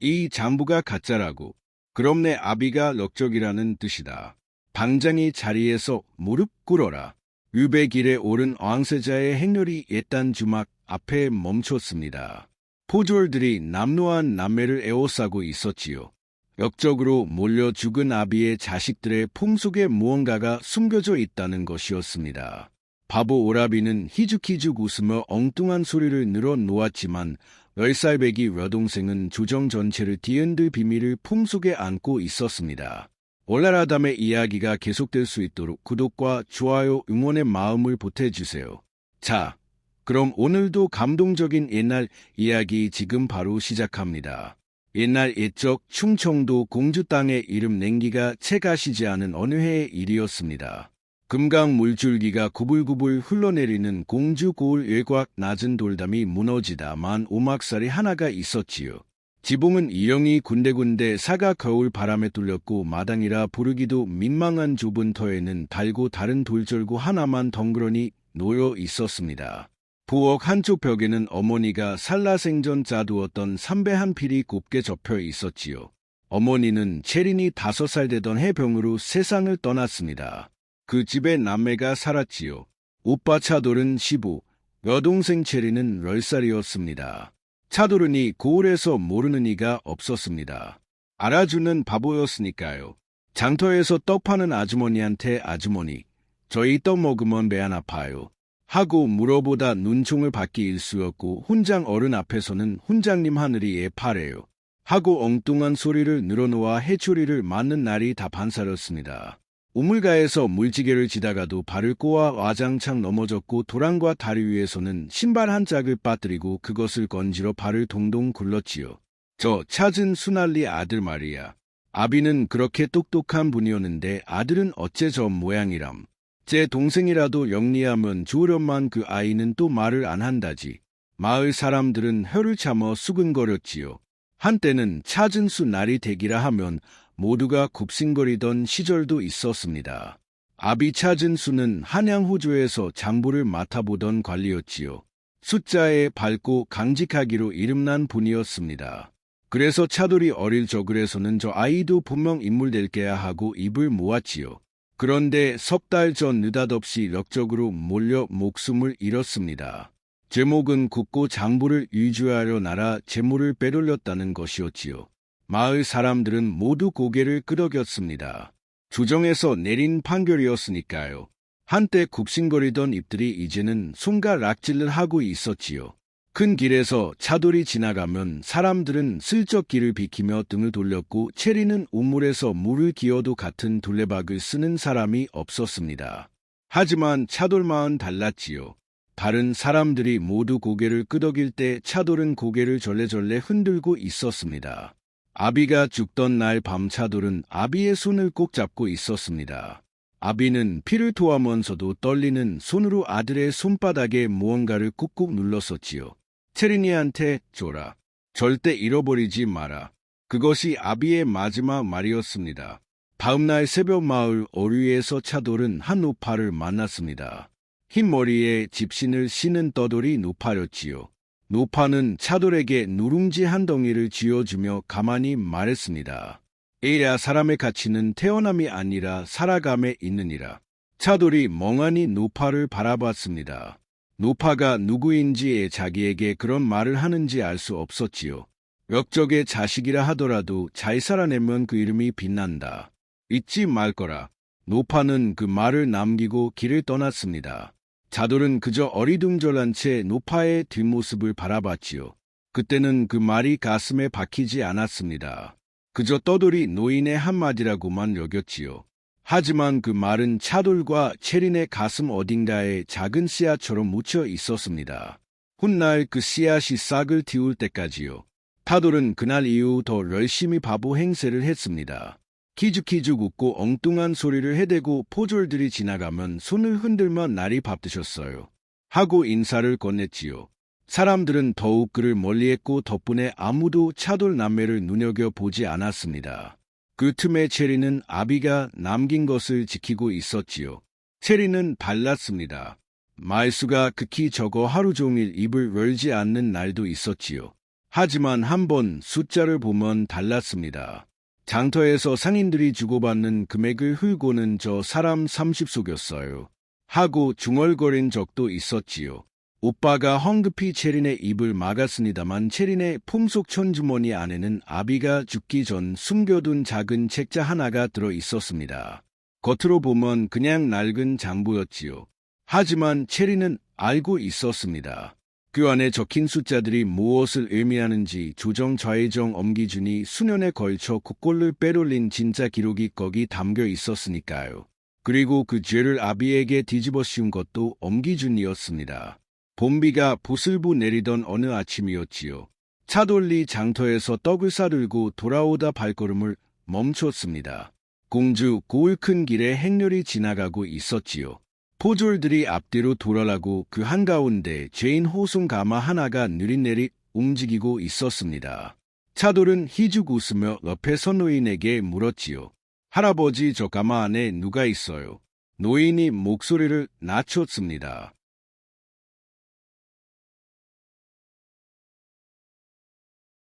이 장부가 가짜라고. 그럼 내 아비가 럭적이라는 뜻이다. 방장이 자리에서 무릎 꿇어라. 유배길에 오른 왕세자의 행렬이 옛단 주막 앞에 멈췄습니다. 포졸들이 남루한 남매를 에워싸고 있었지요. 역적으로 몰려 죽은 아비의 자식들의 품속에 무언가가 숨겨져 있다는 것이었습니다. 바보 오라비는 희죽희죽 웃으며 엉뚱한 소리를 늘어놓았지만 10살 배기 여동생은 조정 전체를 뒤흔들 비밀을 품속에 안고 있었습니다. 올라라담의 이야기가 계속될 수 있도록 구독과 좋아요 응원의 마음을 보태주세요. 자, 그럼 오늘도 감동적인 옛날 이야기 지금 바로 시작합니다. 옛날 옛적 충청도 공주 땅의 이름 냉기가 채 가시지 않은 어느 해의 일이었습니다. 금강 물줄기가 구불구불 흘러내리는 공주 고을 외곽 낮은 돌담이 무너지다만 오막살이 하나가 있었지요. 지붕은 이영이 군데군데 사가 거울 바람에 뚫렸고 마당이라 부르기도 민망한 좁은 터에는 달고 다른 돌절구 하나만 덩그러니 놓여 있었습니다. 부엌 한쪽 벽에는 어머니가 살라생전 짜두었던 삼배 한 필이 곱게 접혀 있었지요. 어머니는 체린이 5살 되던 해병으로 세상을 떠났습니다. 그 집에 남매가 살았지요. 오빠 차돌은 15, 여동생 체린은 10살이었습니다. 차돌은이 고을에서 모르는 이가 없었습니다. 알아주는 바보였으니까요. 장터에서 떡 파는 아주머니한테 아주머니, 저희 떡 먹으면 배 안 아파요. 하고 물어보다 눈총을 받기 일쑤였고 훈장 어른 앞에서는 훈장님 하늘이 애 파래요. 하고 엉뚱한 소리를 늘어놓아 해초리를 맞는 날이 다 반살이었습니다. 우물가에서 물지개를 지다가도 발을 꼬아 와장창 넘어졌고 도랑과 다리 위에서는 신발 한 짝을 빠뜨리고 그것을 건지러 발을 동동 굴렀지요. 저 찾은 순알리 아들 말이야. 아비는 그렇게 똑똑한 분이었는데 아들은 어째 저 모양이람. 제 동생이라도 영리하면 좋으련만 그 아이는 또 말을 안 한다지. 마을 사람들은 혀를 참어 수근거렸지요. 한때는 차진수 날이 되기라 하면 모두가 굽신거리던 시절도 있었습니다. 아비 차진수는 한양호조에서 장부를 맡아보던 관리였지요. 숫자에 밝고 강직하기로 이름난 분이었습니다. 그래서 차돌이 어릴 적을에서는 저 아이도 분명 인물 될 게야 하고 입을 모았지요. 그런데 석 달 전 느닷없이 역적으로 몰려 목숨을 잃었습니다. 제목은 굽고 장부를 위주하려 나라 재물을 빼돌렸다는 것이었지요. 마을 사람들은 모두 고개를 끄덕였습니다. 조정에서 내린 판결이었으니까요. 한때 굽신거리던 입들이 이제는 손가락질을 하고 있었지요. 큰 길에서 차돌이 지나가면 사람들은 슬쩍 길을 비키며 등을 돌렸고 체리는 우물에서 물을 기어도 같은 둘레박을 쓰는 사람이 없었습니다. 하지만 차돌마은 달랐지요. 다른 사람들이 모두 고개를 끄덕일 때 차돌은 고개를 절레절레 흔들고 있었습니다. 아비가 죽던 날 밤 차돌은 아비의 손을 꼭 잡고 있었습니다. 아비는 피를 토하면서도 떨리는 손으로 아들의 손바닥에 무언가를 꾹꾹 눌렀었지요. 체린이한테 줘라. 절대 잃어버리지 마라. 그것이 아비의 마지막 말이었습니다. 다음날 새벽 마을 어류에서 차돌은 한 노파를 만났습니다. 흰 머리에 집신을 신은 떠돌이 노파였지요. 노파는 차돌에게 누룽지 한 덩이를 쥐어주며 가만히 말했습니다. 에야 사람의 가치는 태어남이 아니라 살아감에 있느니라. 차돌이 멍하니 노파를 바라봤습니다. 노파가 누구인지 자기에게 그런 말을 하는지 알 수 없었지요. 역적의 자식이라 하더라도 잘 살아내면 그 이름이 빛난다. 잊지 말 거라. 노파는 그 말을 남기고 길을 떠났습니다. 차돌은 그저 어리둥절한 채 노파의 뒷모습을 바라봤지요. 그때는 그 말이 가슴에 박히지 않았습니다. 그저 떠돌이 노인의 한마디라고만 여겼지요. 하지만 그 말은 차돌과 체린의 가슴 어딘가에 작은 씨앗처럼 묻혀 있었습니다. 훗날 그 씨앗이 싹을 틔울 때까지요. 차돌은 그날 이후 더 열심히 바보 행세를 했습니다. 키죽키죽 웃고 엉뚱한 소리를 해대고 포졸들이 지나가면 손을 흔들며 날이 밥 드셨어요. 하고 인사를 건넸지요. 사람들은 더욱 그를 멀리했고 덕분에 아무도 차돌 남매를 눈여겨보지 않았습니다. 그 틈에 체리는 아비가 남긴 것을 지키고 있었지요. 체리는 달랐습니다. 말수가 극히 적어 하루 종일 입을 열지 않는 날도 있었지요. 하지만 한번 숫자를 보면 달랐습니다. 장터에서 상인들이 주고받는 금액을 흘고는 저 사람 30 속였어요. 하고 중얼거린 적도 있었지요. 오빠가 황급히 체린의 입을 막았습니다만 체린의 품속천 주머니 안에는 아비가 죽기 전 숨겨둔 작은 책자 하나가 들어 있었습니다. 겉으로 보면 그냥 낡은 장부였지요. 하지만 체린은 알고 있었습니다. 그 안에 적힌 숫자들이 무엇을 의미하는지 조정 좌회정 엄기준이 수년에 걸쳐 국골을 빼돌린 진짜 기록이 거기 담겨 있었으니까요. 그리고 그 죄를 아비에게 뒤집어 씌운 것도 엄기준이었습니다. 봄비가 부슬부 내리던 어느 아침이었지요. 차돌리 장터에서 떡을 싸들고 돌아오다 발걸음을 멈췄습니다. 공주 고을 큰 길에 행렬이 지나가고 있었지요. 포졸들이 앞뒤로 돌아가고 그 한가운데 죄인 호송 가마 하나가 느릿느릿 움직이고 있었습니다. 차돌은 희죽 웃으며 옆에 선 노인에게 물었지요. 할아버지, 저 가마 안에 누가 있어요? 노인이 목소리를 낮췄습니다.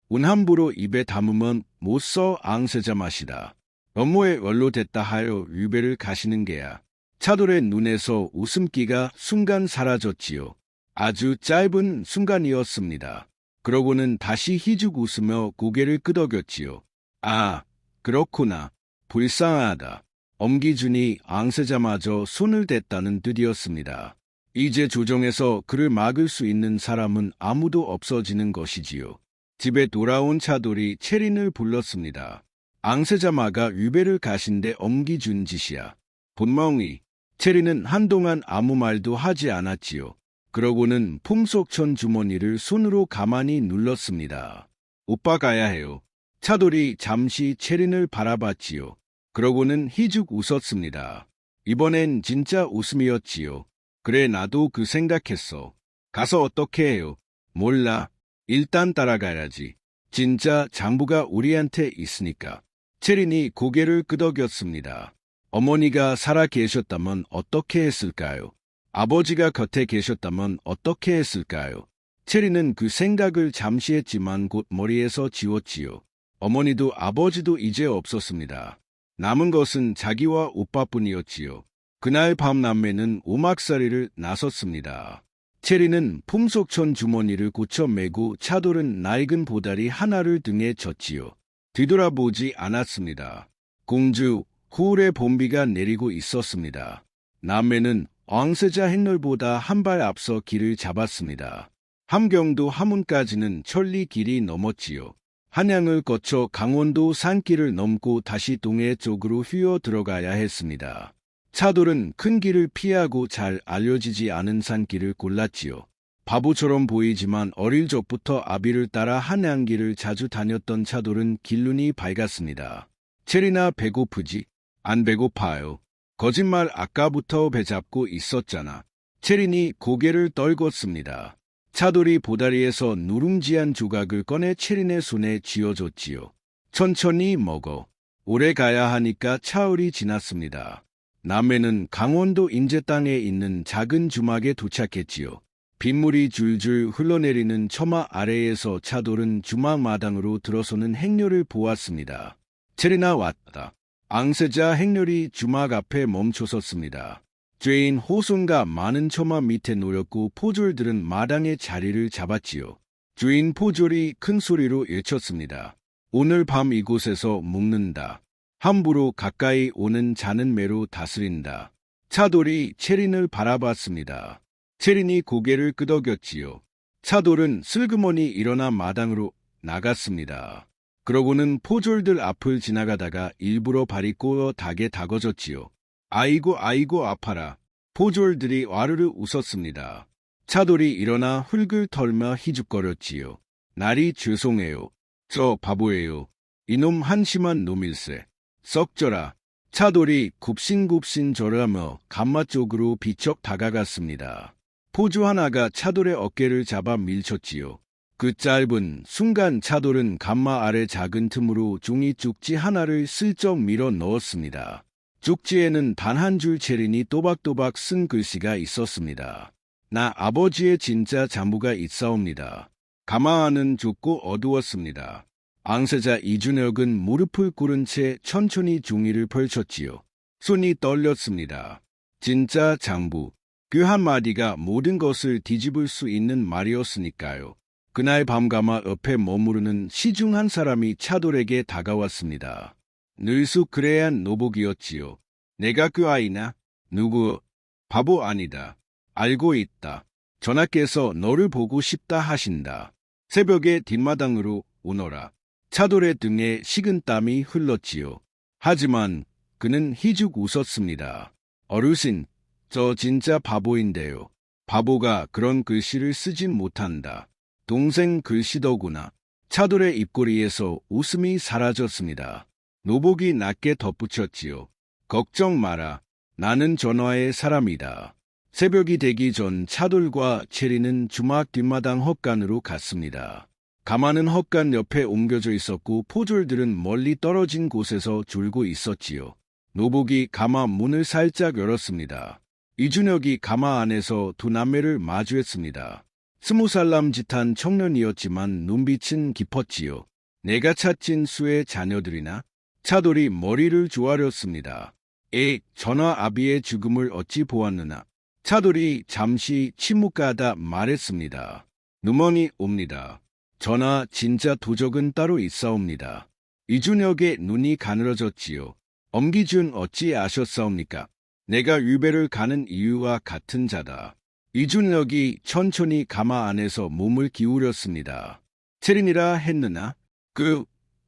운 함부로 입에 담으면 못 써 앙세자 맛이다. 업무에 원로됐다 하여 유배를 가시는 게야. 차돌의 눈에서 웃음기가 순간 사라졌지요. 아주 짧은 순간이었습니다. 그러고는 다시 희죽 웃으며 고개를 끄덕였지요. 아, 그렇구나. 불쌍하다. 엄기준이 앙세자마저 손을 댔다는 뜻이었습니다. 이제 조정에서 그를 막을 수 있는 사람은 아무도 없어지는 것이지요. 집에 돌아온 차돌이 체린을 불렀습니다. 앙세자마가 유배를 가신데 엄기준 짓이야. 본멍이. 체린은 한동안 아무 말도 하지 않았지요. 그러고는 품속천 주머니를 손으로 가만히 눌렀습니다. 오빠 가야 해요. 차돌이 잠시 체린을 바라봤지요. 그러고는 희죽 웃었습니다. 이번엔 진짜 웃음이었지요. 그래, 나도 그 생각했어. 가서 어떻게 해요? 몰라. 일단 따라가야지. 진짜 장부가 우리한테 있으니까. 체린이 고개를 끄덕였습니다. 어머니가 살아 계셨다면 어떻게 했을까요? 아버지가 곁에 계셨다면 어떻게 했을까요? 체리는 그 생각을 잠시 했지만 곧 머리에서 지웠지요. 어머니도 아버지도 이제 없었습니다. 남은 것은 자기와 오빠뿐이었지요. 그날 밤 남매는 오막살이를 나섰습니다. 체리는 품속천 주머니를 고쳐 메고 차돌은 낡은 보다리 하나를 등에 졌지요. 뒤돌아보지 않았습니다. 공주, 후울의 봄비가 내리고 있었습니다. 남매는 앙세자 행렬보다 한 발 앞서 길을 잡았습니다. 함경도 함운까지는 천리 길이 넘었지요. 한양을 거쳐 강원도 산길을 넘고 다시 동해 쪽으로 휘어 들어가야 했습니다. 차돌은 큰 길을 피하고 잘 알려지지 않은 산길을 골랐지요. 바보처럼 보이지만 어릴 적부터 아비를 따라 한양길을 자주 다녔던 차돌은 길눈이 밝았습니다. 체리나 배고프지? 안 배고파요. 거짓말, 아까부터 배 잡고 있었잖아. 체린이 고개를 떨궜습니다. 차돌이 보다리에서 누룽지한 조각을 꺼내 체린의 손에 쥐어줬지요. 천천히 먹어. 오래 가야 하니까 차흘이 지났습니다. 남매는 강원도 인제 땅에 있는 작은 주막에 도착했지요. 빗물이 줄줄 흘러내리는 처마 아래에서 차돌은 주막 마당으로 들어서는 행렬을 보았습니다. 체리나 왔다. 앙세자 행렬이 주막 앞에 멈춰섰습니다. 죄인 호송가 많은 처마 밑에 놓였고 포졸들은 마당에 자리를 잡았지요. 주인 포졸이 큰 소리로 외쳤습니다. 오늘 밤 이곳에서 묵는다. 함부로 가까이 오는 자는 매로 다스린다. 차돌이 체린을 바라봤습니다. 체린이 고개를 끄덕였지요. 차돌은 슬그머니 일어나 마당으로 나갔습니다. 그러고는 포졸들 앞을 지나가다가 일부러 발이 꼬여 닭에 다거졌지요. 아이고 아이고 아파라. 포졸들이 와르르 웃었습니다. 차돌이 일어나 흙을 털며 희죽거렸지요. 날이 죄송해요. 저 바보예요. 이놈 한심한 놈일세. 썩져라. 차돌이 굽신굽신 절하며 감마 쪽으로 비척 다가갔습니다. 포주 하나가 차돌의 어깨를 잡아 밀쳤지요. 그 짧은 순간 차돌은 감마 아래 작은 틈으로 종이 쪽지 하나를 슬쩍 밀어 넣었습니다. 쪽지에는 단 한 줄 체린이 또박또박 쓴 글씨가 있었습니다. 나 아버지의 진짜 장부가 있사옵니다. 가마 안은 좁고 어두웠습니다. 앙세자 이준혁은 무릎을 꿇은 채 천천히 종이를 펼쳤지요. 손이 떨렸습니다. 진짜 장부. 그 한마디가 모든 것을 뒤집을 수 있는 말이었으니까요. 그날 밤 가마 옆에 머무르는 시중한 사람이 차돌에게 다가왔습니다. 늘쑥그레한 노복이었지요. 내가 그 아이나? 누구? 바보 아니다. 알고 있다. 전하께서 너를 보고 싶다 하신다. 새벽에 뒷마당으로 오너라. 차돌의 등에 식은 땀이 흘렀지요. 하지만 그는 희죽 웃었습니다. 어르신, 저 진짜 바보인데요. 바보가 그런 글씨를 쓰진 못한다. 동생 글씨더구나. 차돌의 입꼬리에서 웃음이 사라졌습니다. 노복이 낮게 덧붙였지요. 걱정 마라. 나는 전화의 사람이다. 새벽이 되기 전 차돌과 체리는 주막 뒷마당 헛간으로 갔습니다. 가마는 헛간 옆에 옮겨져 있었고 포졸들은 멀리 떨어진 곳에서 졸고 있었지요. 노복이 가마 문을 살짝 열었습니다. 이준혁이 가마 안에서 두 남매를 마주했습니다. 20살 남짓한 청년이었지만 눈빛은 깊었지요. 내가 찾진 수의 자녀들이나? 차돌이 머리를 조아렸습니다. 전하 아비의 죽음을 어찌 보았느냐? 차돌이 잠시 침묵하다 말했습니다. 누먼이 옵니다. 전하 진짜 도적은 따로 있사옵니다. 이준혁의 눈이 가늘어졌지요. 엄기준 어찌 아셨사옵니까? 내가 유배를 가는 이유와 같은 자다. 이준혁이 천천히 가마 안에서 몸을 기울였습니다. 체린이라 했느냐? 그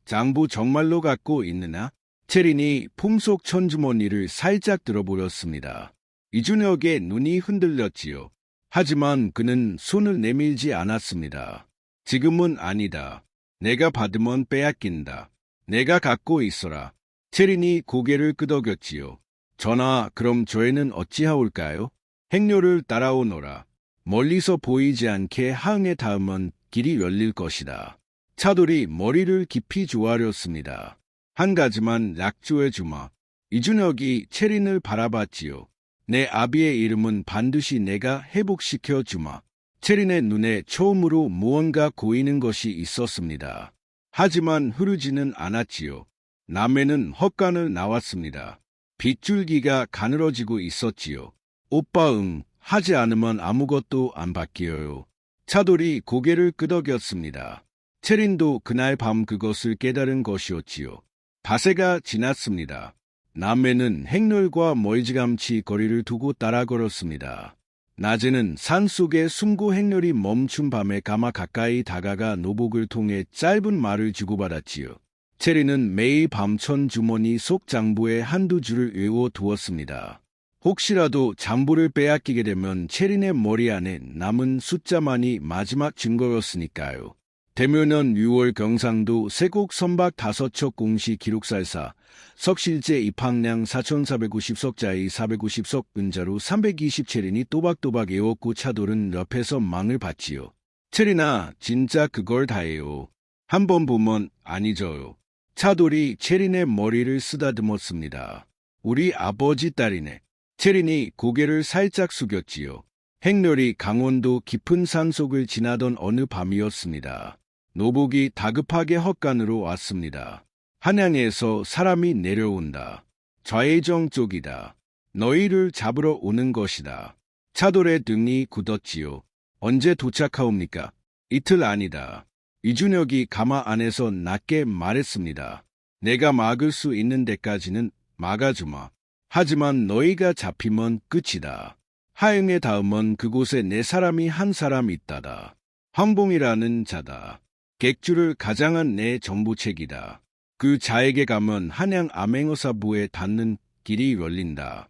장부 정말로 갖고 있느냐? 체린이 품속 천주머니를 살짝 들어보렸습니다. 이준혁의 눈이 흔들렸지요. 하지만 그는 손을 내밀지 않았습니다. 지금은 아니다. 내가 받으면 빼앗긴다. 내가 갖고 있어라. 체린이 고개를 끄덕였지요. 전하, 그럼 저희는 어찌하올까요? 행료를 따라오너라. 멀리서 보이지 않게 하응에 닿으면 길이 열릴 것이다. 차돌이 머리를 깊이 조아렸습니다. 한 가지만 약조해주마. 이준혁이 체린을 바라봤지요. 내 아비의 이름은 반드시 내가 회복시켜주마. 체린의 눈에 처음으로 무언가 고이는 것이 있었습니다. 하지만 흐르지는 않았지요. 남매는 헛간을 나왔습니다. 빗줄기가 가늘어지고 있었지요. 오빠 하지 않으면 아무것도 안 바뀌어요. 차돌이 고개를 끄덕였습니다. 체린도 그날 밤 그것을 깨달은 것이었지요. 바세가 지났습니다. 남매는 행렬과 멀찌감치 거리를 두고 따라 걸었습니다. 낮에는 산속에 숨고 행렬이 멈춘 밤에 가마 가까이 다가가 노복을 통해 짧은 말을 주고받았지요. 체리는 매일 밤 천주머니 속 장부에 한두 줄을 외워두었습니다. 혹시라도 장부를 빼앗기게 되면 체린의 머리 안에 남은 숫자만이 마지막 증거였으니까요. 대묘년 6월 경상도 세곡 선박 5척 공시 기록살사 석실제 입항량 4,450석자의 450석 은자로 320체린이 또박또박 에웠고 차돌은 옆에서 망을 봤지요. 체린아, 진짜 그걸 다 해요. 한 번 보면 안 잊어요. 차돌이 체린의 머리를 쓰다듬었습니다. 우리 아버지 딸이네. 체린이 고개를 살짝 숙였지요. 행렬이 강원도 깊은 산속을 지나던 어느 밤이었습니다. 노복이 다급하게 헛간으로 왔습니다. 한양에서 사람이 내려온다. 좌회정 쪽이다. 너희를 잡으러 오는 것이다. 차돌의 등이 굳었지요. 언제 도착하옵니까? 이틀 아니다. 이준혁이 가마 안에서 낮게 말했습니다. 내가 막을 수 있는 데까지는 막아주마. 하지만 너희가 잡히면 끝이다. 하행에 닿으면 그곳에 내 사람이 한 사람 있다다. 황봉이라는 자다. 객주를 가장한 내 정부책이다. 그 자에게 가면 한양 암행어사부에 닿는 길이 열린다.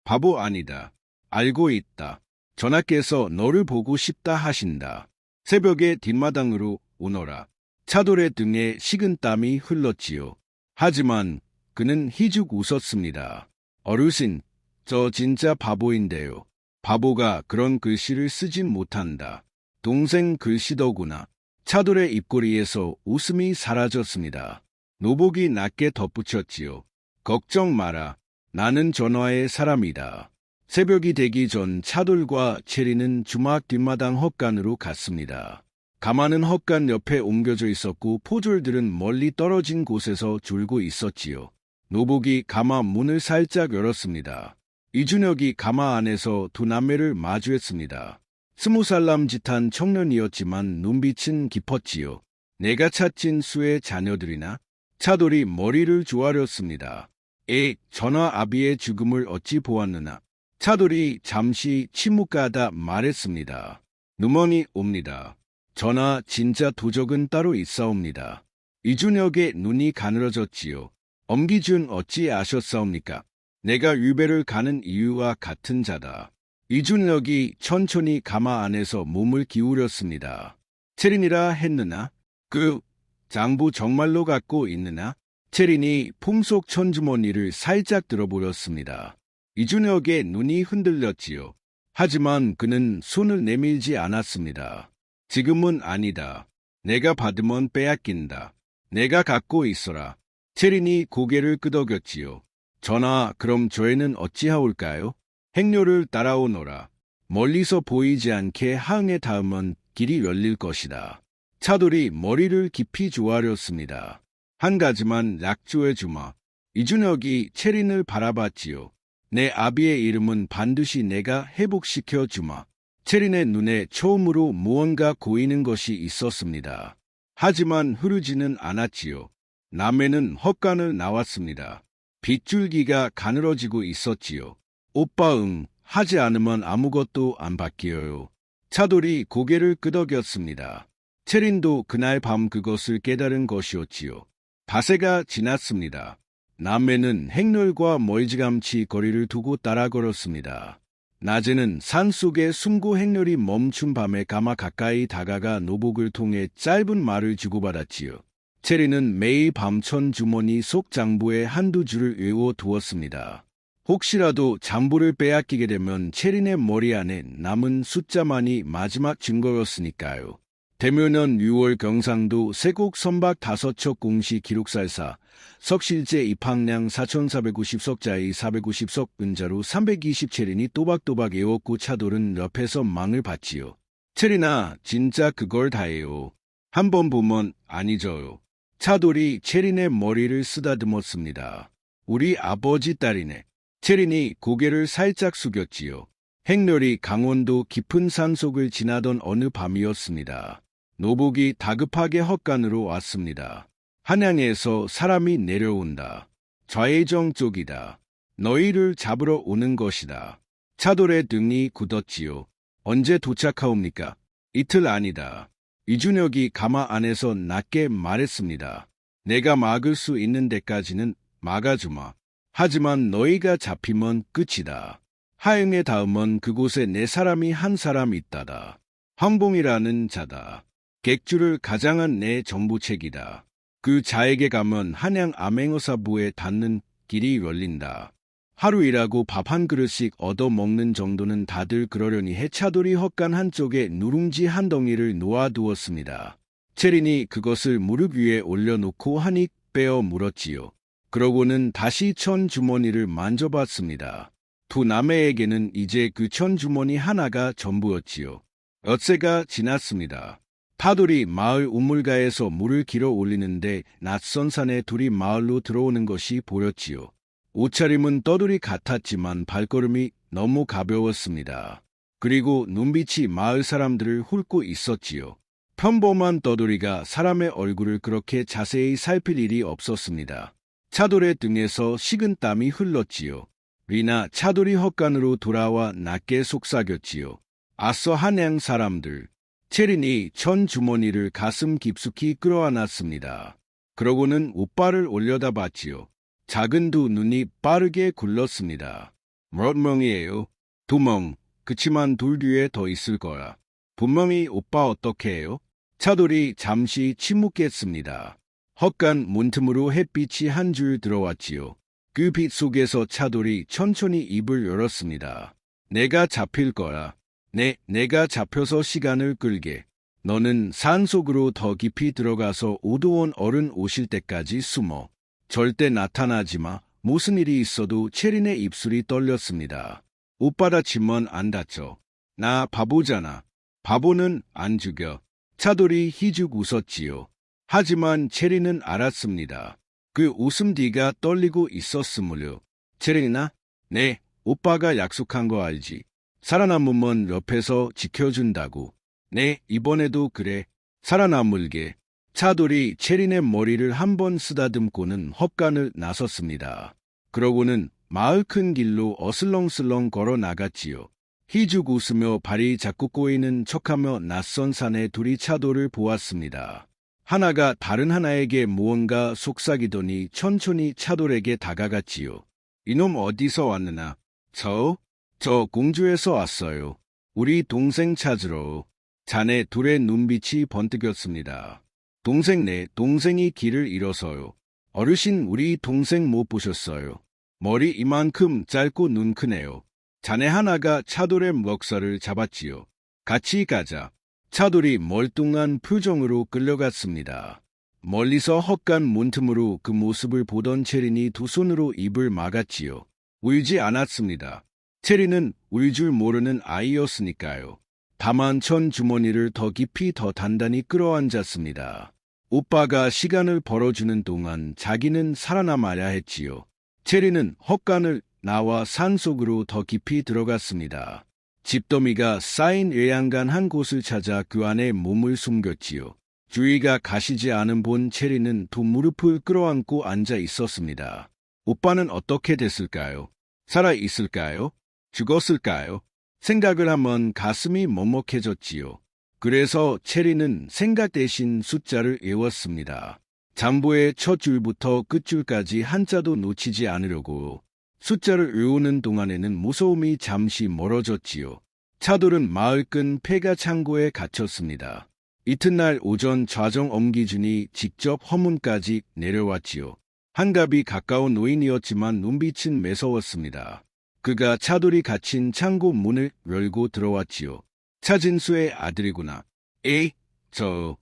바보 아니다. 알고 있다. 전하께서 너를 보고 싶다 하신다. 새벽에 뒷마당으로 오너라. 차돌의 등에 식은 땀이 흘렀지요. 하지만 그는 희죽 웃었습니다. 어르신, 저 진짜 바보인데요. 바보가 그런 글씨를 쓰진 못한다. 동생 글씨더구나. 차돌의 입꼬리에서 웃음이 사라졌습니다. 노복이 낮게 덧붙였지요. 걱정 마라. 나는 전화의 사람이다. 새벽이 되기 전 차돌과 체리는 주막 뒷마당 헛간으로 갔습니다. 가마는 헛간 옆에 옮겨져 있었고 포졸들은 멀리 떨어진 곳에서 졸고 있었지요. 노복이 가마 문을 살짝 열었습니다. 이준혁이 가마 안에서 두 남매를 마주했습니다. 20살 남짓한 청년이었지만 눈빛은 깊었지요. 내가 찾진 수의 자녀들이나? 차돌이 머리를 조아렸습니다. 전하 아비의 죽음을 어찌 보았느냐? 차돌이 잠시 침묵하다 말했습니다. 누먼이 옵니다. 전하 진짜 도적은 따로 있사옵니다. 이준혁의 눈이 가늘어졌지요. 엄기준 어찌 아셨사옵니까? 내가 유배를 가는 이유와 같은 자다. 이준혁이 천천히 가마 안에서 몸을 기울였습니다. 체린이라 했느냐? 그 장부 정말로 갖고 있느냐? 체린이 풍속 천주머니를 살짝 들어보렸습니다. 이준혁의 눈이 흔들렸지요. 하지만 그는 손을 내밀지 않았습니다. 지금은 아니다. 내가 받으면 빼앗긴다. 내가 갖고 있어라. 체린이 고개를 끄덕였지요. 전하, 그럼 저희는 어찌하올까요? 행료를 따라오너라. 멀리서 보이지 않게 하응에 닿으면 길이 열릴 것이다. 차돌이 머리를 깊이 조아렸습니다. 한 가지만 약조해 주마. 이준혁이 체린을 바라봤지요. 내 아비의 이름은 반드시 내가 회복시켜 주마. 체린의 눈에 처음으로 무언가 고이는 것이 있었습니다. 하지만 흐르지는 않았지요. 남매는 헛간을 나왔습니다. 빗줄기가 가늘어지고 있었지요. 오빠 하지 않으면 아무것도 안 바뀌어요. 차돌이 고개를 끄덕였습니다. 체린도 그날 밤 그것을 깨달은 것이었지요. 바세가 지났습니다. 남매는 행렬과 멀찌감치 거리를 두고 따라 걸었습니다. 낮에는 산속에 숨고 행렬이 멈춘 밤에 가마 가까이 다가가 노복을 통해 짧은 말을 주고받았지요. 체리는 매일 밤 천주머니 속 장부에 한두 줄을 외워두었습니다. 혹시라도 장부를 빼앗기게 되면 체린의 머리 안에 남은 숫자만이 마지막 증거였으니까요. 대묘년 6월 경상도 세곡 선박 5척 공시 기록살사 석실제 입항량 4,450석자의 450석 은자로 320체린이 또박또박 애웠고 차돌은 옆에서 망을 봤지요. 체린아, 진짜 그걸 다 해요. 한번 보면 아니져요. 차돌이 체린의 머리를 쓰다듬었습니다. 우리 아버지 딸이네. 체린이 고개를 살짝 숙였지요. 행렬이 강원도 깊은 산속을 지나던 어느 밤이었습니다. 노복이 다급하게 헛간으로 왔습니다. 한양에서 사람이 내려온다. 좌회정 쪽이다. 너희를 잡으러 오는 것이다. 차돌의 등이 굳었지요. 언제 도착하옵니까? 이틀 아니다. 이준혁이 가마 안에서 낮게 말했습니다. 내가 막을 수 있는 데까지는 막아주마. 하지만 너희가 잡히면 끝이다. 하영에 닿으면 그곳에 내 사람이 한 사람 있다다. 황봉이라는 자다. 객주를 가장한 내 정부책이다. 그 자에게 가면 한양 암행어사부에 닿는 길이 열린다. 하루 일하고 밥 한 그릇씩 얻어먹는 정도는 다들 그러려니 해차돌이 헛간 한쪽에 누룽지 한 덩이를 놓아두었습니다. 체린이 그것을 무릎 위에 올려놓고 한 입 빼어 물었지요. 그러고는 다시 천주머니를 만져봤습니다. 두 남매에게는 이제 그 천주머니 하나가 전부였지요. 엿새가 지났습니다. 타돌이 마을 우물가에서 물을 길어 올리는데 낯선 산에 둘이 마을로 들어오는 것이 보였지요. 옷차림은 떠돌이 같았지만 발걸음이 너무 가벼웠습니다. 그리고 눈빛이 마을 사람들을 훑고 있었지요. 평범한 떠돌이가 사람의 얼굴을 그렇게 자세히 살필 일이 없었습니다. 차돌의 등에서 식은 땀이 흘렀지요. 리나 차돌이 헛간으로 돌아와 낮게 속삭였지요. 아서 한양 사람들. 체린이 천주머니를 가슴 깊숙이 끌어안았습니다. 그러고는 오빠를 올려다봤지요. 작은 두 눈이 빠르게 굴렀습니다. 몇 멍이에요? 2멍. 그치만 둘 뒤에 더 있을 거야. 분명히 오빠 어떻게 해요? 차돌이 잠시 침묵했습니다. 헛간 문틈으로 햇빛이 한 줄 들어왔지요. 그 빛 속에서 차돌이 천천히 입을 열었습니다. 내가 잡힐 거야. 내가 잡혀서 시간을 끌게. 너는 산속으로 더 깊이 들어가서 오도원 어른 오실 때까지 숨어. 절대 나타나지 마. 무슨 일이 있어도 체린의 입술이 떨렸습니다. 오빠 다치면 안 다쳐. 나 바보잖아. 바보는 안 죽여. 차돌이 희죽 웃었지요. 하지만 체리는 알았습니다. 그 웃음 뒤가 떨리고 있었으므로. 체리나? 네, 오빠가 약속한 거 알지? 살아남으면 옆에서 지켜준다고. 네, 이번에도 그래. 살아남을게. 차돌이 체린의 머리를 한번 쓰다듬고는 헛간을 나섰습니다. 그러고는 마을 큰 길로 어슬렁슬렁 걸어 나갔지요. 희죽 웃으며 발이 자꾸 꼬이는 척하며 낯선 산에 둘이 차돌을 보았습니다. 하나가 다른 하나에게 무언가 속삭이더니 천천히 차돌에게 다가갔지요. 이놈 어디서 왔느냐? 저 공주에서 왔어요. 우리 동생 찾으러. 자네 둘의 눈빛이 번뜩였습니다. 동생이 길을 잃어서요. 어르신 우리 동생 못 보셨어요. 머리 이만큼 짧고 눈 크네요. 자네 하나가 차돌의 멱살을 잡았지요. 같이 가자. 차돌이 멀뚱한 표정으로 끌려갔습니다. 멀리서 헛간 문틈으로 그 모습을 보던 체린이 두 손으로 입을 막았지요. 울지 않았습니다. 체린은 울 줄 모르는 아이였으니까요. 다만 천 주머니를 더 깊이 더 단단히 끌어안았습니다. 오빠가 시간을 벌어주는 동안 자기는 살아남아야 했지요. 체리는 헛간을 나와 산속으로 더 깊이 들어갔습니다. 집더미가 쌓인 외양간 한 곳을 찾아 그 안에 몸을 숨겼지요. 주위가 가시지 않은 본 체리는 두 무릎을 끌어안고 앉아 있었습니다. 오빠는 어떻게 됐을까요? 살아 있을까요? 죽었을까요? 생각을 하면 가슴이 먹먹해졌지요. 그래서 체리는 생각 대신 숫자를 외웠습니다. 잠보의 첫 줄부터 끝줄까지 한자도 놓치지 않으려고 숫자를 외우는 동안에는 무서움이 잠시 멀어졌지요. 차돌은 마을 근 폐가 창고에 갇혔습니다. 이튿날 오전 좌정 엄기준이 직접 허문까지 내려왔지요. 한갑이 가까운 노인이었지만 눈빛은 매서웠습니다. 그가 차돌이 갇힌 창고 문을 열고 들어왔지요. 차진수의 아들이구나. 에이, 저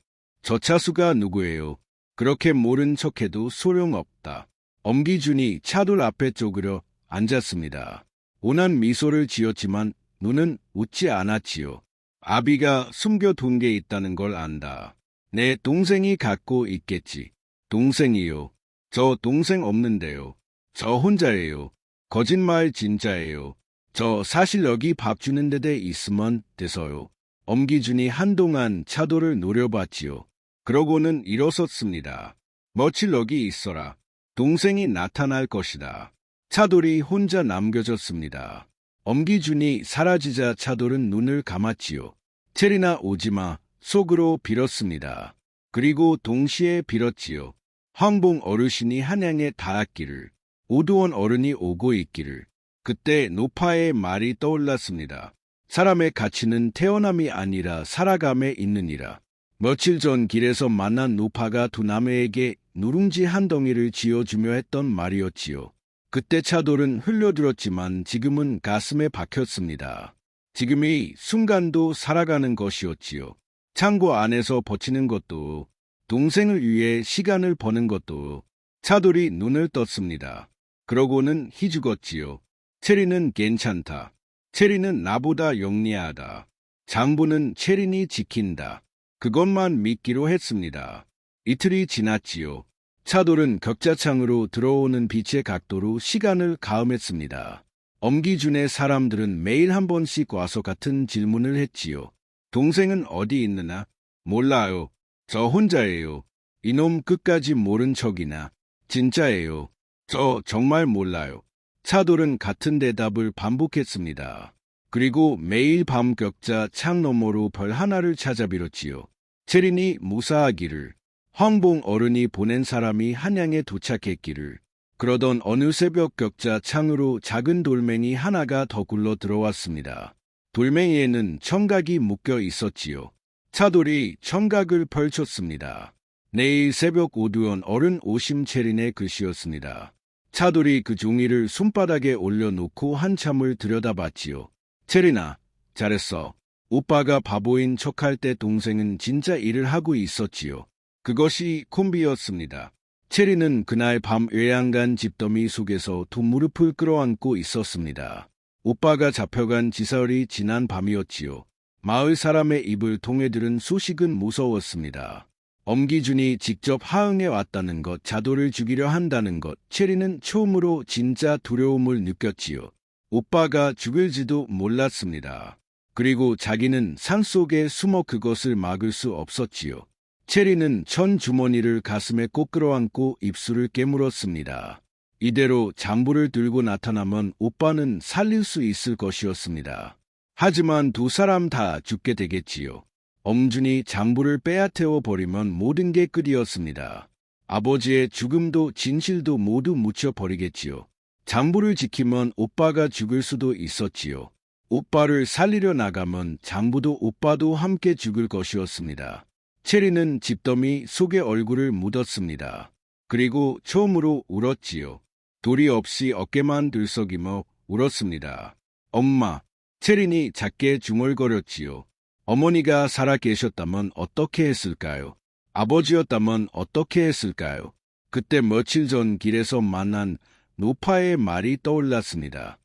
차수가 누구예요? 그렇게 모른 척해도 소용없다. 엄기준이 차돌 앞에 쪼그려 앉았습니다. 온한 미소를 지었지만 눈은 웃지 않았지요. 아비가 숨겨둔 게 있다는 걸 안다. 내 동생이 갖고 있겠지. 동생이요. 저 동생 없는데요. 저 혼자예요. 거짓말 진짜예요. 저 사실 여기 밥 주는 데 있으면 돼서요. 엄기준이 한동안 차돌을 노려봤지요. 그러고는 일어섰습니다. 며칠 여기 있어라. 동생이 나타날 것이다. 차돌이 혼자 남겨졌습니다. 엄기준이 사라지자 차돌은 눈을 감았지요. 체리나 오지마 속으로 빌었습니다. 그리고 동시에 빌었지요. 황봉 어르신이 한양에 닿았기를. 오두원 어른이 오고 있기를. 그때 노파의 말이 떠올랐습니다. 사람의 가치는 태어남이 아니라 살아감에 있느니라. 며칠 전 길에서 만난 노파가 두 남매에게 누룽지 한 덩이를 쥐어주며 했던 말이었지요. 그때 차돌은 흘려들었지만 지금은 가슴에 박혔습니다. 지금이 순간도 살아가는 것이었지요. 창고 안에서 버티는 것도, 동생을 위해 시간을 버는 것도. 차돌이 눈을 떴습니다. 그러고는 희죽었지요. 체리는 괜찮다. 체리는 나보다 영리하다. 장부는 체린이 지킨다. 그것만 믿기로 했습니다. 이틀이 지났지요. 차돌은 격자창으로 들어오는 빛의 각도로 시간을 가음했습니다. 엄기준의 사람들은 매일 한 번씩 와서 같은 질문을 했지요. 동생은 어디 있느냐? 몰라요. 저 혼자예요. 이놈 끝까지 모른 척이나. 진짜예요. 저 정말 몰라요. 차돌은 같은 대답을 반복했습니다. 그리고 매일 밤 격자 창 너머로 별 하나를 찾아 빌었지요. 체린이 무사하기를. 황봉 어른이 보낸 사람이 한양에 도착했기를. 그러던 어느 새벽 격자 창으로 작은 돌멩이 하나가 더 굴러 들어왔습니다. 돌멩이에는 청각이 묶여 있었지요. 차돌이 청각을 펼쳤습니다. 내일 새벽 오두원 어른 오심 체린의 글씨였습니다. 차돌이 그 종이를 손바닥에 올려놓고 한참을 들여다봤지요. 체린아, 잘했어. 오빠가 바보인 척할 때 동생은 진짜 일을 하고 있었지요. 그것이 콤비였습니다. 체리는 그날 밤 외양간 집더미 속에서 두 무릎을 끌어안고 있었습니다. 오빠가 잡혀간 지사흘이 지난 밤이었지요. 마을 사람의 입을 통해 들은 소식은 무서웠습니다. 엄기준이 직접 하응해 왔다는 것, 자도를 죽이려 한다는 것, 체리는 처음으로 진짜 두려움을 느꼈지요. 오빠가 죽을지도 몰랐습니다. 그리고 자기는 산속에 숨어 그것을 막을 수 없었지요. 체리는 천 주머니를 가슴에 꼭 끌어안고 입술을 깨물었습니다. 이대로 잠부를 들고 나타나면 오빠는 살릴 수 있을 것이었습니다. 하지만 두 사람 다 죽게 되겠지요. 엄준이 잠부를 빼앗아 버리면 모든 게 끝이었습니다. 아버지의 죽음도 진실도 모두 묻혀버리겠지요. 잠부를 지키면 오빠가 죽을 수도 있었지요. 오빠를 살리려 나가면 잠부도 오빠도 함께 죽을 것이었습니다. 체리는 집더미 속에 얼굴을 묻었습니다. 그리고 처음으로 울었지요. 도리 없이 어깨만 들썩이며 울었습니다. 엄마, 체린이 작게 중얼거렸지요. 어머니가 살아 계셨다면 어떻게 했을까요? 아버지였다면 어떻게 했을까요? 그때 며칠 전 길에서 만난 노파의 말이 떠올랐습니다.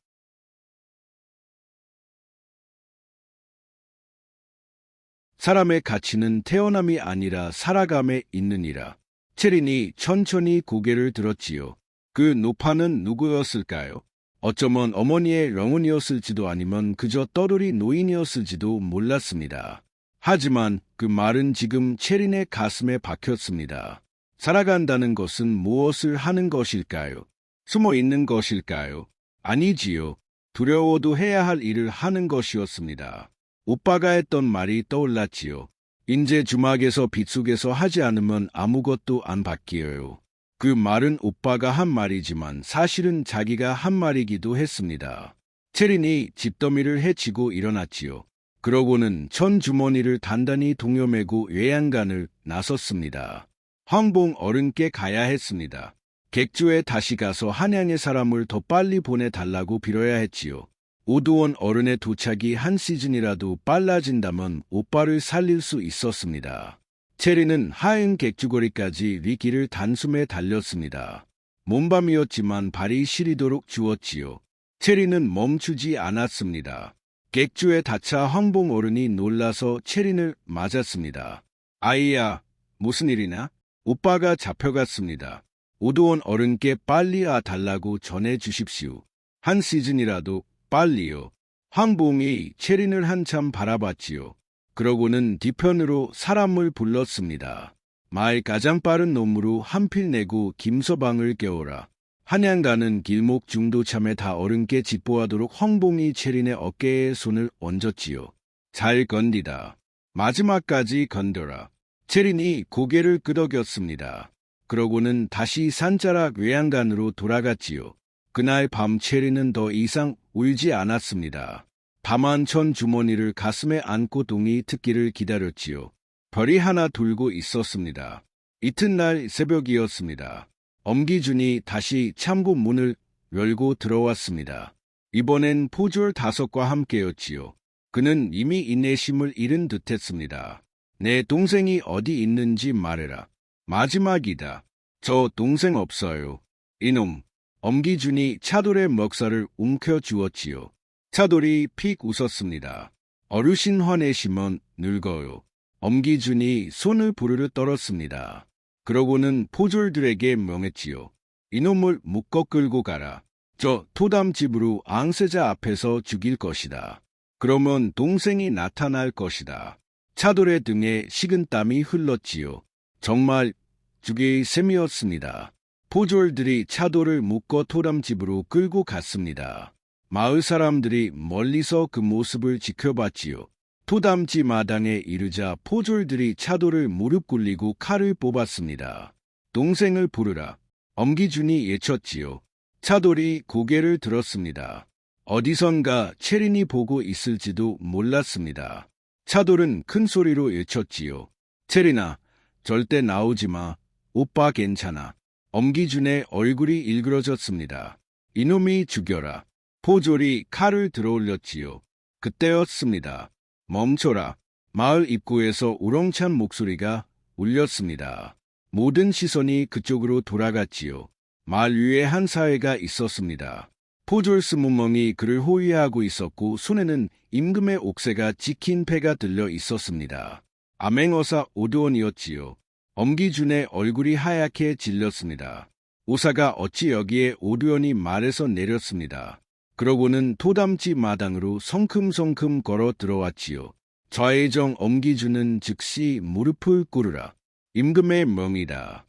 사람의 가치는 태어남이 아니라 살아감에 있느니라. 체린이 천천히 고개를 들었지요. 그 노파는 누구였을까요? 어쩌면 어머니의 영혼이었을지도 아니면 그저 떠돌이 노인이었을지도 몰랐습니다. 하지만 그 말은 지금 체린의 가슴에 박혔습니다. 살아간다는 것은 무엇을 하는 것일까요? 숨어 있는 것일까요? 아니지요. 두려워도 해야 할 일을 하는 것이었습니다. 오빠가 했던 말이 떠올랐지요. 인제 주막에서 빗속에서 하지 않으면 아무것도 안 바뀌어요. 그 말은 오빠가 한 말이지만 사실은 자기가 한 말이기도 했습니다. 체린이 집더미를 헤치고 일어났지요. 그러고는 천 주머니를 단단히 동여매고 외양간을 나섰습니다. 황봉 어른께 가야 했습니다. 객주에 다시 가서 한양의 사람을 더 빨리 보내달라고 빌어야 했지요. 오두원 어른의 도착이 한 시즌이라도 빨라진다면 오빠를 살릴 수 있었습니다. 체리는 하행 객주거리까지 위길을 단숨에 달렸습니다. 몸밤이었지만 발이 시리도록 주었지요. 체리는 멈추지 않았습니다. 객주에 닿자 황봉 어른이 놀라서 체린을 맞았습니다. 아이야, 무슨 일이냐? 오빠가 잡혀갔습니다. 오두원 어른께 빨리 달라고 전해 주십시오. 한 시즌이라도 빨리요. 황봉이 체린을 한참 바라봤지요. 그러고는 뒤편으로 사람을 불렀습니다. 마을 가장 빠른 놈으로 한필 내고 김서방을 깨워라. 한양 가는 길목 중도참에 다 어른께 집보하도록 황봉이 체린의 어깨에 손을 얹었지요. 잘 건디다. 마지막까지 건더라. 체린이 고개를 끄덕였습니다. 그러고는 다시 산자락 외양간으로 돌아갔지요. 그날 밤 체린은 더 이상 울지 않았습니다. 밤한 천 주머니를 가슴에 안고 동이 특기를 기다렸지요. 별이 하나 돌고 있었습니다. 이튿날 새벽이었습니다. 엄기준이 다시 참고 문을 열고 들어왔습니다. 이번엔 포졸 5과 함께였지요. 그는 이미 인내심을 잃은 듯했습니다. 내 동생이 어디 있는지 말해라. 마지막이다. 저 동생 없어요. 이놈. 엄기준이 차돌의 먹살을 움켜쥐었지요. 차돌이 픽 웃었습니다. 어르신 화내시면 늙어요. 엄기준이 손을 부르르 떨었습니다. 그러고는 포졸들에게 명했지요. 이놈을 묶어 끌고 가라. 저 토담집으로 앙세자 앞에서 죽일 것이다. 그러면 동생이 나타날 것이다. 차돌의 등에 식은땀이 흘렀지요. 정말 죽일 셈이었습니다. 포졸들이 차돌을 묶어 토담집으로 끌고 갔습니다. 마을 사람들이 멀리서 그 모습을 지켜봤지요. 토담지 마당에 이르자 포졸들이 차돌을 무릎 꿇리고 칼을 뽑았습니다. 동생을 부르라. 엄기준이 예쳤지요. 차돌이 고개를 들었습니다. 어디선가 체린이 보고 있을지도 몰랐습니다. 차돌은 큰 소리로 외쳤지요. 체린아, 절대 나오지 마. 오빠 괜찮아. 엄기준의 얼굴이 일그러졌습니다. 이놈이 죽여라. 포졸이 칼을 들어올렸지요. 그때였습니다. 멈춰라. 마을 입구에서 우렁찬 목소리가 울렸습니다. 모든 시선이 그쪽으로 돌아갔지요. 마을 위에 한 사회가 있었습니다. 포졸 20명이 그를 호위하고 있었고 손에는 임금의 옥새가 찍힌 패가 들려 있었습니다. 암행어사 오두원이었지요. 엄기준의 얼굴이 하얗게 질렸습니다. 오사가 어찌 여기에 오두원이 말에서 내렸습니다. 그러고는 토담지 마당으로 성큼성큼 걸어 들어왔지요. 좌의정 엄기준은 즉시 무릎을 꿇으라. 임금의 명이다.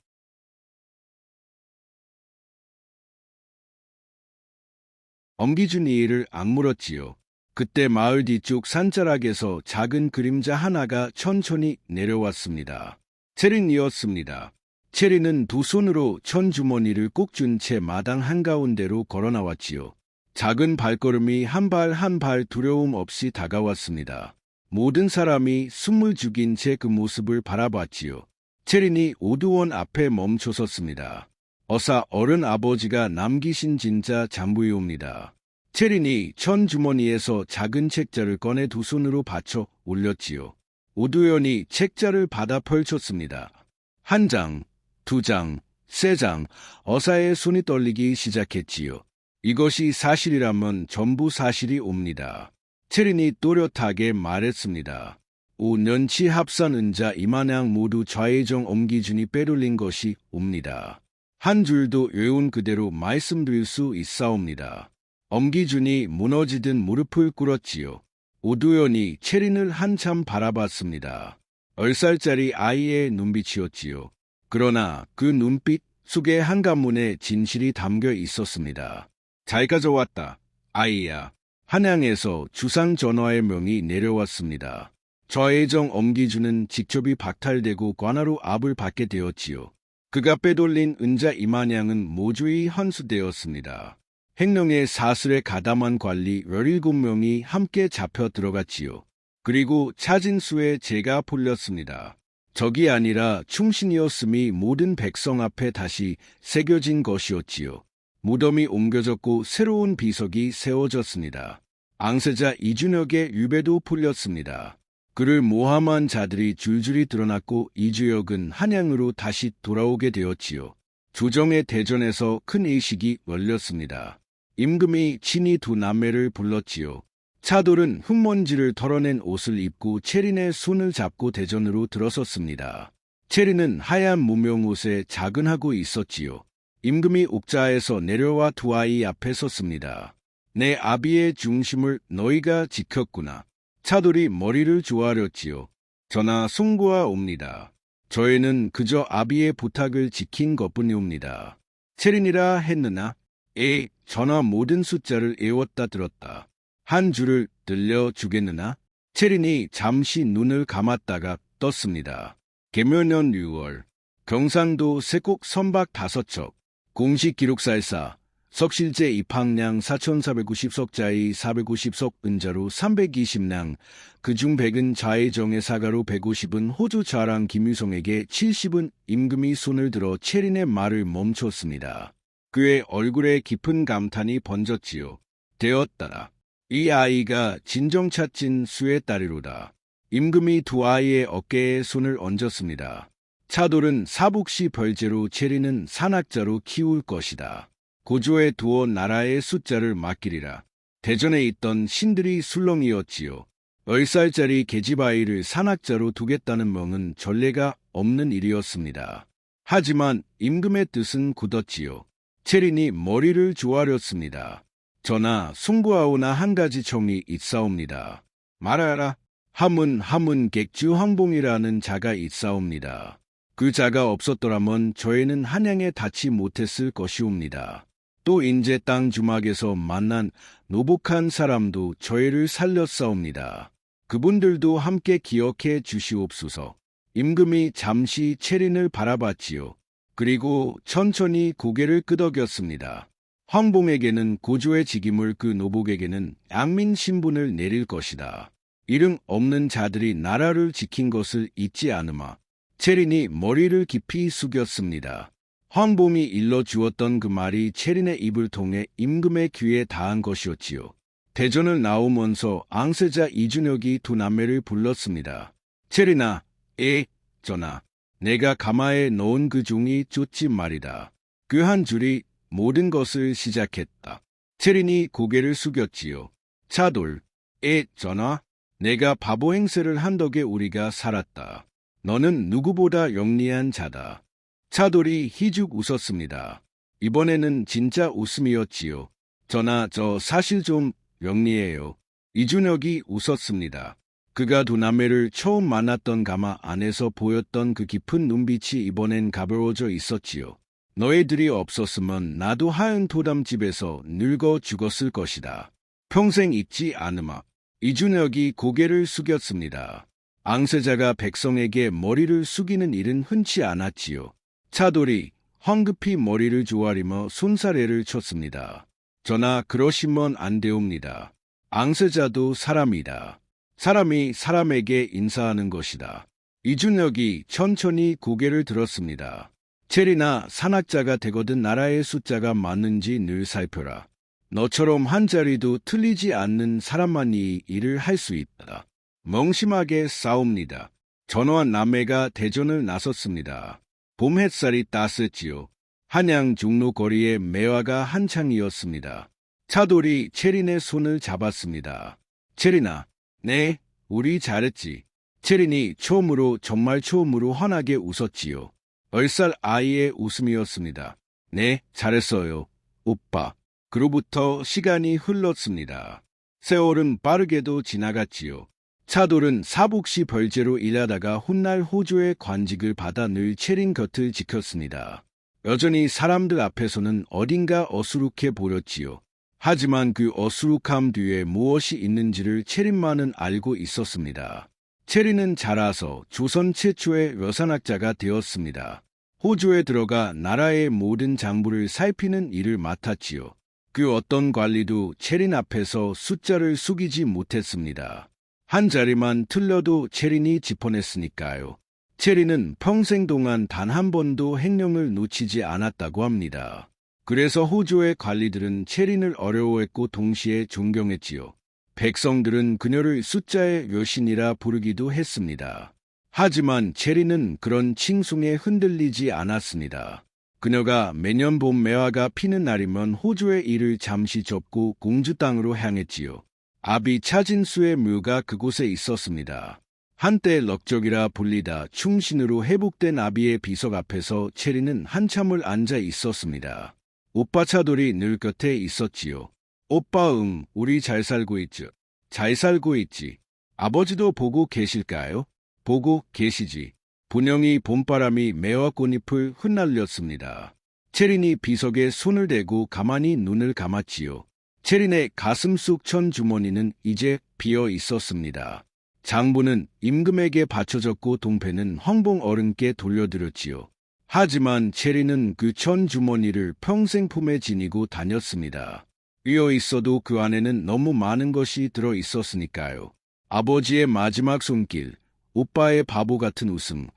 엄기준이 이를 안 물었지요. 그때 마을 뒤쪽 산자락에서 작은 그림자 하나가 천천히 내려왔습니다. 체린이었습니다. 체린은 두 손으로 천주머니를 꼭 준 채 마당 한가운데로 걸어 나왔지요. 작은 발걸음이 한 발 한 발 두려움 없이 다가왔습니다. 모든 사람이 숨을 죽인 채 그 모습을 바라봤지요. 체린이 오두원 앞에 멈춰섰습니다. 어사 어른 아버지가 남기신 진짜 잠부이옵니다. 체린이 천주머니에서 작은 책자를 꺼내 두 손으로 받쳐 올렸지요. 오두원이 책자를 받아 펼쳤습니다. 한 장, 두 장, 세 장, 어사의 손이 떨리기 시작했지요. 이것이 사실이라면 전부 사실이 옵니다. 체린이 또렷하게 말했습니다. 5년치 합산 은자 이만양 모두 좌의정 엄기준이 빼돌린 것이 옵니다. 한 줄도 외운 그대로 말씀드릴 수 있사옵니다. 엄기준이 무너지듯 무릎을 꿇었지요. 오두원이 체린을 한참 바라봤습니다. 10살짜리 아이의 눈빛이었지요. 그러나 그 눈빛 속에 한가문의 진실이 담겨 있었습니다. 잘 가져왔다, 아이야. 한양에서 주상 전하의 명이 내려왔습니다. 좌의정 엄기준은 직접이 박탈되고 관하로 압을 받게 되었지요. 그가 빼돌린 은자 이만양은 모조리 환수되었습니다. 행령의 사슬에 가담한 관리 17명이 함께 잡혀 들어갔지요. 그리고 찾은 수에 죄가 풀렸습니다. 적이 아니라 충신이었음이 모든 백성 앞에 다시 새겨진 것이었지요. 무덤이 옮겨졌고 새로운 비석이 세워졌습니다. 앙세자 이준혁의 유배도 풀렸습니다. 그를 모함한 자들이 줄줄이 드러났고 이주혁은 한양으로 다시 돌아오게 되었지요. 조정의 대전에서 큰 의식이 열렸습니다. 임금이 친히 두 남매를 불렀지요. 차돌은 흙먼지를 털어낸 옷을 입고 체린의 손을 잡고 대전으로 들어섰습니다. 체린은 하얀 무명옷에 자근하고 있었지요. 임금이 옥자에서 내려와 두 아이 앞에 섰습니다. 내 아비의 중심을 너희가 지켰구나. 차돌이 머리를 조아렸지요. 전하 송구하옵니다. 저희는 그저 아비의 부탁을 지킨 것뿐이옵니다. 체린이라 했느나 전하 모든 숫자를 애웠다 들었다. 한 줄을 들려주겠느나? 체린이 잠시 눈을 감았다가 떴습니다. 계묘년 6월 경상도 세곡 선박 5척 공식 기록사에서 석실제 입항량 4,490석자의 450석 은자로 320량, 그중 100은 좌의정의 사가로 150은 호주 좌랑 김유성에게 70은 임금이 손을 들어 체린의 말을 멈췄습니다. 그의 얼굴에 깊은 감탄이 번졌지요. 되었다라. 이 아이가 진정 찾진 수의 딸이로다. 임금이 두 아이의 어깨에 손을 얹었습니다. 차돌은 사복시 벌제로 체린은 산악자로 키울 것이다. 고조에 두어 나라의 숫자를 맡기리라. 대전에 있던 신들이 술렁이었지요. 10살짜리 계집아이를 산악자로 두겠다는 멍은 전례가 없는 일이었습니다. 하지만 임금의 뜻은 굳었지요. 체린이 머리를 조아렸습니다. 전하, 송구하오나 한 가지 청이 있사옵니다. 말하라. 함은 객주 황봉이라는 자가 있사옵니다. 그 자가 없었더라면 저희는 한양에 닿지 못했을 것이옵니다. 또 인제 땅 주막에서 만난 노복한 사람도 저희를 살렸사옵니다. 그분들도 함께 기억해 주시옵소서. 임금이 잠시 체린을 바라봤지요. 그리고 천천히 고개를 끄덕였습니다. 황봉에게는 고조의 직임을 그 노복에게는 양민 신분을 내릴 것이다. 이름 없는 자들이 나라를 지킨 것을 잊지 않으마. 체린이 머리를 깊이 숙였습니다. 황봉이 일러주었던 그 말이 체린의 입을 통해 임금의 귀에 닿은 것이었지요. 대전을 나오면서 앙세자 이준혁이 두 남매를 불렀습니다. 체린아, 전하, 내가 가마에 넣은 그 종이 쫓지 말이다. 그 한 줄이 모든 것을 시작했다. 체린이 고개를 숙였지요. 차돌, 전하. 내가 바보 행세를 한 덕에 우리가 살았다. 너는 누구보다 영리한 자다. 차돌이 희죽 웃었습니다. 이번에는 진짜 웃음이었지요. 전하, 저 사실 좀 영리해요. 이준혁이 웃었습니다. 그가 두나메를 처음 만났던 가마 안에서 보였던 그 깊은 눈빛이 이번엔 가벼워져 있었지요. 너희들이 없었으면 나도 하얀 도담집에서 늙어 죽었을 것이다. 평생 잊지 않으마. 이준혁이 고개를 숙였습니다. 앙세자가 백성에게 머리를 숙이는 일은 흔치 않았지요. 차돌이 황급히 머리를 조아리며 손사래를 쳤습니다. 전하, 그러시면 안 되옵니다. 앙세자도 사람이다. 사람이 사람에게 인사하는 것이다. 이준혁이 천천히 고개를 들었습니다. 체리나 산악자가 되거든 나라의 숫자가 맞는지 늘 살펴라. 너처럼 한 자리도 틀리지 않는 사람만이 일을 할 수 있다. 멍심하게 싸웁니다. 전화와 남해가 대전을 나섰습니다. 봄 햇살이 따숩지요. 한양 종로 거리에 매화가 한창이었습니다. 차돌이 체린의 손을 잡았습니다. 체린아, 네, 우리 잘했지. 체린이 정말 처음으로 환하게 웃었지요. 10살 아이의 웃음이었습니다. 네, 잘했어요, 오빠. 그로부터 시간이 흘렀습니다. 세월은 빠르게도 지나갔지요. 차돌은 사복시 벌제로 일하다가 훗날 호조의 관직을 받아 늘 체린 곁을 지켰습니다. 여전히 사람들 앞에서는 어딘가 어수룩해 보였지요. 하지만 그 어수룩함 뒤에 무엇이 있는지를 체린만은 알고 있었습니다. 체린은 자라서 조선 최초의 여산학자가 되었습니다. 호조에 들어가 나라의 모든 장부를 살피는 일을 맡았지요. 그 어떤 관리도 체린 앞에서 숫자를 숙이지 못했습니다. 한 자리만 틀려도 체린이 짚어냈으니까요. 체린은 평생 동안 단 한 번도 행령을 놓치지 않았다고 합니다. 그래서 호조의 관리들은 체린을 어려워했고 동시에 존경했지요. 백성들은 그녀를 숫자의 여신이라 부르기도 했습니다. 하지만 체린은 그런 칭송에 흔들리지 않았습니다. 그녀가 매년 봄 매화가 피는 날이면 호조의 일을 잠시 접고 공주 땅으로 향했지요. 아비 차진수의 묘가 그곳에 있었습니다. 한때 럭적이라 불리다 충신으로 회복된 아비의 비석 앞에서 체린은 한참을 앉아 있었습니다. 오빠 차돌이 늘 곁에 있었지요. 오빠, 우리 잘 살고 있죠. 잘 살고 있지. 아버지도 보고 계실까요? 보고 계시지. 분영이 봄바람이 매화 꽃잎을 흩날렸습니다. 체린이 비석에 손을 대고 가만히 눈을 감았지요. 체린의 가슴 속 천 주머니는 이제 비어 있었습니다. 장부는 임금에게 바쳐졌고 동패는 황봉 어른께 돌려드렸지요. 하지만 체린은 그 천 주머니를 평생 품에 지니고 다녔습니다. 비어 있어도 그 안에는 너무 많은 것이 들어 있었으니까요. 아버지의 마지막 손길, 오빠의 바보 같은 웃음,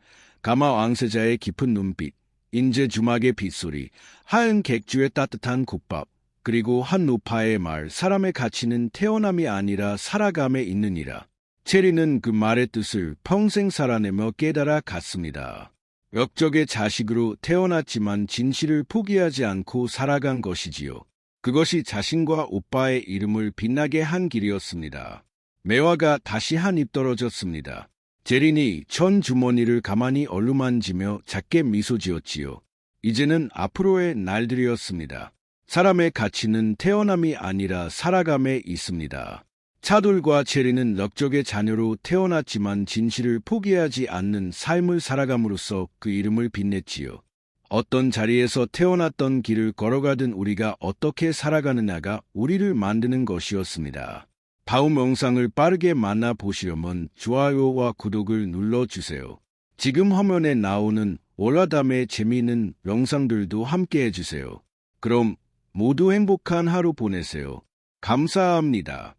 가마 왕세자의 깊은 눈빛, 인제 주막의 빗소리, 하얀 객주의 따뜻한 국밥, 그리고 한 노파의 말, 사람의 가치는 태어남이 아니라 살아감에 있느니라. 체리는 그 말의 뜻을 평생 살아내며 깨달아 갔습니다. 역적의 자식으로 태어났지만 진실을 포기하지 않고 살아간 것이지요. 그것이 자신과 오빠의 이름을 빛나게 한 길이었습니다. 매화가 다시 한 입 떨어졌습니다. 제린이 천 주머니를 가만히 얼루만지며 작게 미소 지었지요. 이제는 앞으로의 날들이었습니다. 사람의 가치는 태어남이 아니라 살아감에 있습니다. 차돌과 체리는 럭적의 자녀로 태어났지만 진실을 포기하지 않는 삶을 살아감으로써 그 이름을 빛냈지요. 어떤 자리에서 태어났던 길을 걸어가든 우리가 어떻게 살아가느냐가 우리를 만드는 것이었습니다. 다음 영상을 빠르게 만나보시려면 좋아요와 구독을 눌러주세요. 지금 화면에 나오는 월화담의 재미있는 영상들도 함께 해주세요. 그럼 모두 행복한 하루 보내세요. 감사합니다.